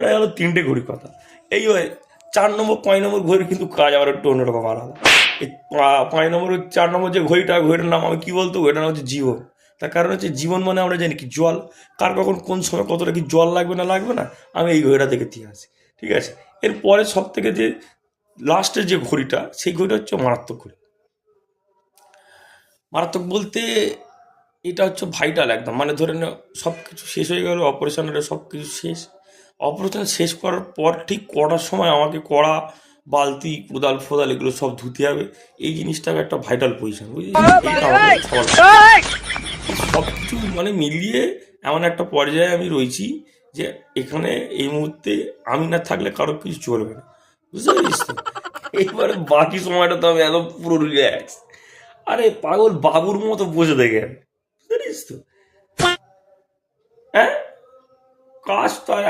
এটা হলো 3টে ঘড়ির কথা। এই 4 নম্বর 5 নম্বর ঘড়ির কিন্তু কাজ আবার একটু অন্যরকম আলাদা। এই 5 নম্বর 4 নম্বর যে ঘড়িটার নাম আমি কী বলতো, ঘড়িটার নাম হচ্ছে জীবন। তার কারণ হচ্ছে জীবন মানে আমরা জানি কি জল, কার কখন কোন সময় কতটা কি জল লাগবে না লাগবে না, আমি এই ঘড়িটা দেখে দিয়ে আসি। ঠিক আছে, এরপরে সব থেকে যে লাস্টের যে ঘড়িটা, সেই ঘড়িটা হচ্ছে মারাত্মক ঘড়ি। মারাত্মক বলতে এটা হচ্ছে ভাইটাল একদম, মানে ধরে নাও সব কিছু শেষ হয়ে গেল, অপারেশনের সব কিছু শেষ। অপারেশন শেষ করার পর ঠিক কটার সময় আমাকে কড়া, বালতি, কোদাল ফোদাল এগুলো সব ধুতে হবে। এই জিনিসটাকে একটা ভাইটাল পজিশন, বুঝলি, এইটা আমাকে সবার সব কিছু মানে মিলিয়ে এমন একটা পর্যায়ে আমি রয়েছি যে এখানে এই মুহূর্তে আমি না থাকলে কারো কিছু চলবে না, বুঝতে পারিস তো। এইবারে বাকি সময়টা তো আমি একদম পুরো রিল্যাক্স, আরে পাগল বাবুর মতো বসে দেখে, বুঝতে পারিস তো। হ্যাঁ, কাজ তো আর